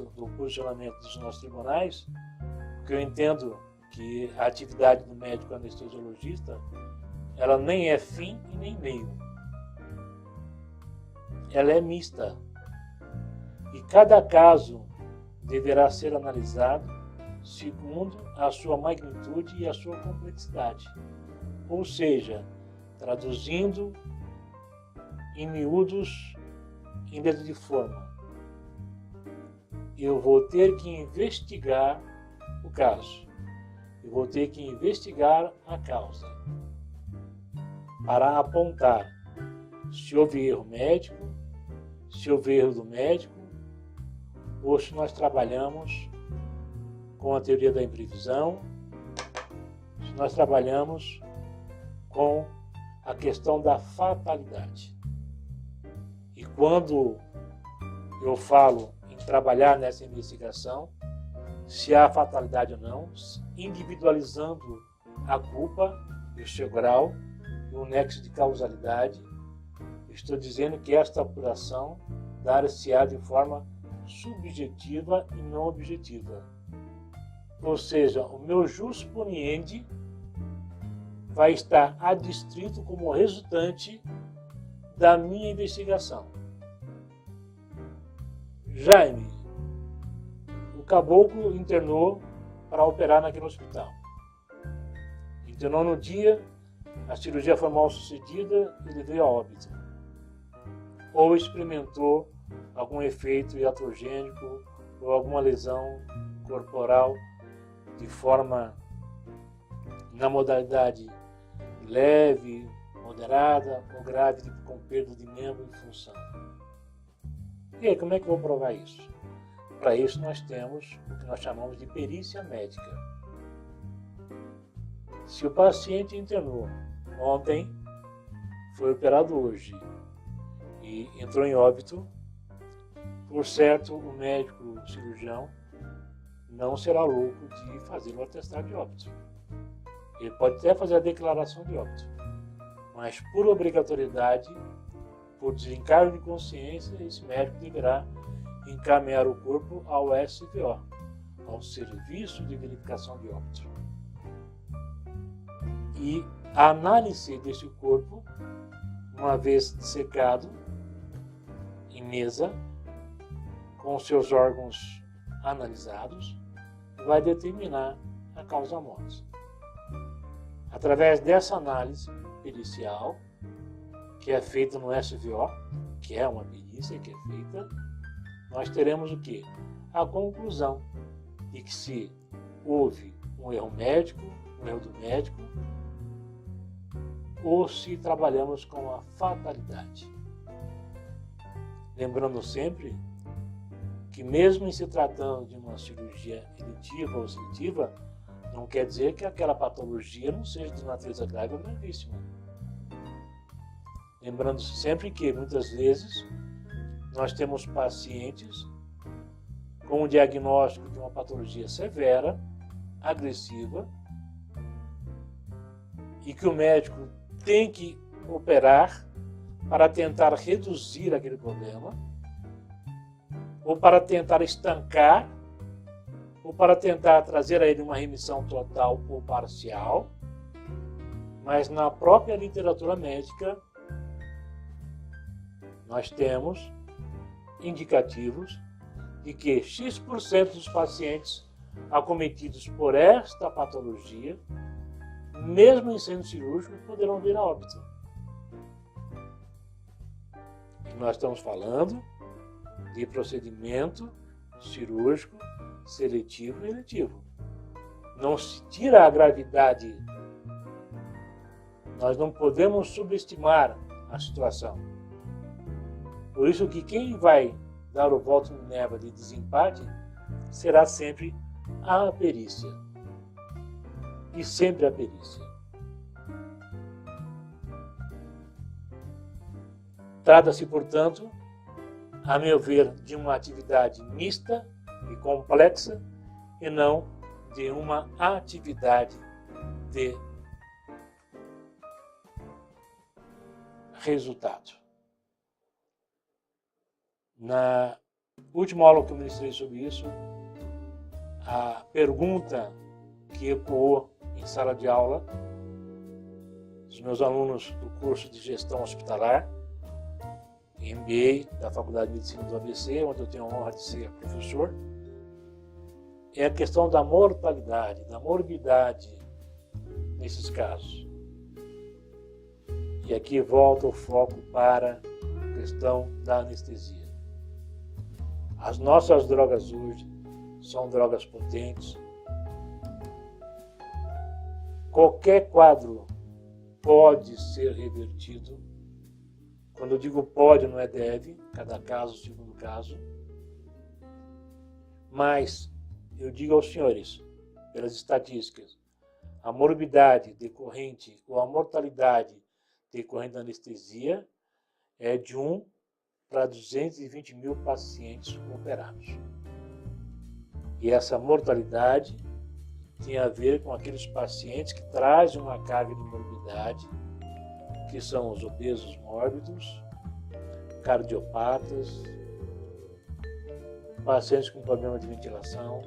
dos nossos tribunais, porque eu entendo que a atividade do médico anestesiologista, ela nem é fim e nem meio. Ela é mista. E cada caso deverá ser analisado segundo a sua magnitude e a sua complexidade. Ou seja, traduzindo em miúdos, em letra de forma, eu vou ter que investigar o caso. Eu vou ter que investigar a causa para apontar se houve erro médico, se houve erro do médico, ou se nós trabalhamos com a teoria da imprevisão, se nós trabalhamos com a questão da fatalidade. E quando eu falo em trabalhar nessa investigação, se há fatalidade ou não, individualizando a culpa e o seu grau, e o nexo de causalidade, estou dizendo que esta apuração dar-se-á de forma subjetiva e não objetiva. Ou seja, o meu jus poniendi vai estar adstrito como resultante da minha investigação. Jaime, o caboclo internou para operar naquele hospital. Internou no dia, a cirurgia foi mal sucedida, ele veio a óbito. Ou experimentou algum efeito iatrogênico ou alguma lesão corporal de forma, na modalidade leve, moderada ou grave, com perda de membro e função. E aí, como é que eu vou provar isso? Para isso nós temos o que nós chamamos de perícia médica. Se o paciente internou ontem, foi operado hoje e entrou em óbito, por certo, o médico cirurgião não será louco de fazer o atestado de óbito. Ele pode até fazer a declaração de óbito, mas por obrigatoriedade, por desencargo de consciência, esse médico deverá encaminhar o corpo ao SVO, ao Serviço de Verificação de Óbito. E a análise desse corpo, uma vez dissecado em mesa, com seus órgãos analisados, vai determinar a causa-morte. Através dessa análise pericial, que é feita no SVO, que é uma perícia que é feita, nós teremos o quê? A conclusão de que se houve um erro médico, um erro do médico, ou se trabalhamos com a fatalidade. Lembrando sempre que mesmo em se tratando de uma cirurgia eletiva ou seletiva, não quer dizer que aquela patologia não seja de natureza grave ou gravíssima. Lembrando-se sempre que, muitas vezes, nós temos pacientes com o diagnóstico de uma patologia severa, agressiva, e que o médico tem que operar para tentar reduzir aquele problema, ou para tentar estancar, ou para tentar trazer a ele uma remissão total ou parcial, mas na própria literatura médica nós temos indicativos de que X% dos pacientes acometidos por esta patologia, mesmo em centro cirúrgico, poderão vir a óbito. E nós estamos falando de procedimento cirúrgico seletivo e eletivo. Não se tira a gravidade. Nós não podemos subestimar a situação. Por isso que quem vai dar o voto Minerva de desempate será sempre a perícia. E sempre a perícia. Trata-se, portanto, a meu ver, de uma atividade mista e complexa e não de uma atividade de resultado. Na última aula que eu ministrei sobre isso, a pergunta que ecoou em sala de aula dos meus alunos do curso de gestão hospitalar, MBA da Faculdade de Medicina do ABC, onde eu tenho a honra de ser professor, é a questão da mortalidade, da morbidade nesses casos. E aqui volta o foco para a questão da anestesia. As nossas drogas hoje são drogas potentes. Qualquer quadro pode ser revertido. Quando eu digo pode, não é deve, cada caso, segundo caso. Mas eu digo aos senhores, pelas estatísticas, a morbidade decorrente ou a mortalidade decorrente da anestesia é de 1 para 220 mil pacientes operados. E essa mortalidade tem a ver com aqueles pacientes que trazem uma carga de morbidade, que são os obesos mórbidos, cardiopatas, pacientes com problema de ventilação,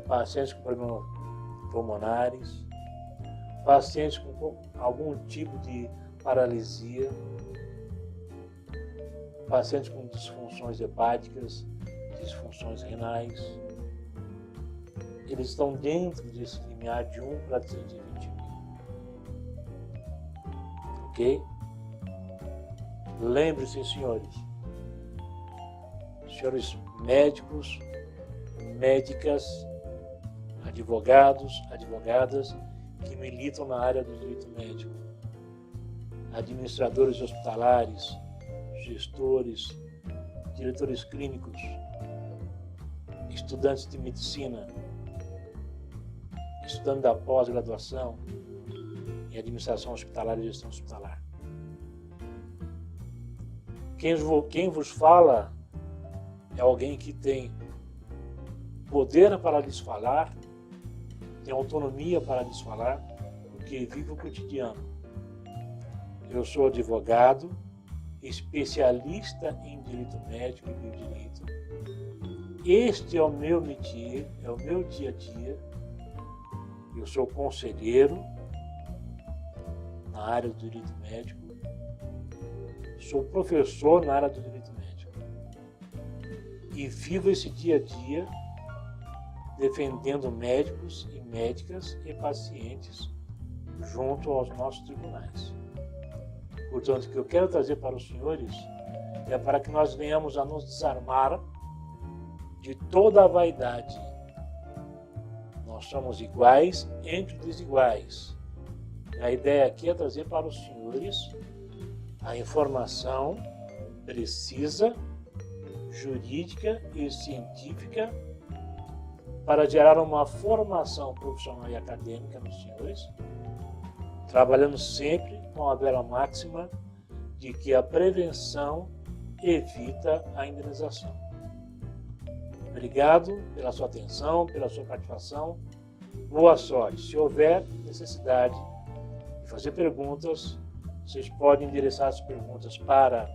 pacientes com problemas pulmonares, pacientes com algum tipo de paralisia, pacientes com disfunções hepáticas, disfunções renais. Eles estão dentro desse limiar de 1 para 220 mil. Ok? Lembre-se, senhores médicos, médicas, advogados, advogadas que militam na área do direito médico, administradores hospitalares, gestores, diretores clínicos, estudantes de medicina, estudantes da pós-graduação em administração hospitalar e gestão hospitalar. Quem vos fala é alguém que tem poder para lhes falar, tem autonomia para lhes falar, porque vive o cotidiano. Eu sou advogado, especialista em direito médico e biodireito. Este é o meu métier, é o meu dia a dia. Eu sou conselheiro na área do direito médico, sou professor na área do direito médico e vivo esse dia a dia defendendo médicos e médicas e pacientes junto aos nossos tribunais. Portanto, o que eu quero trazer para os senhores é para que nós venhamos a nos desarmar de toda a vaidade. Nós somos iguais entre desiguais. A ideia aqui é trazer para os senhores a informação precisa, jurídica e científica para gerar uma formação profissional e acadêmica nos senhores, trabalhando sempre com a velha máxima de que a prevenção evita a indenização. Obrigado pela sua atenção, pela sua participação. Boa sorte. Se houver necessidade de fazer perguntas, vocês podem endereçar as perguntas para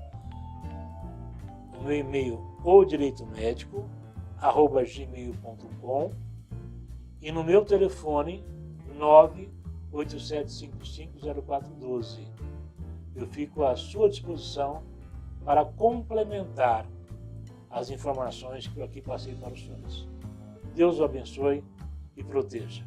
o meu e-mail odireitomédico@gmail.com e no meu telefone 987550412. Eu fico à sua disposição para complementar as informações que eu aqui passei para os senhores. Deus o abençoe e proteja.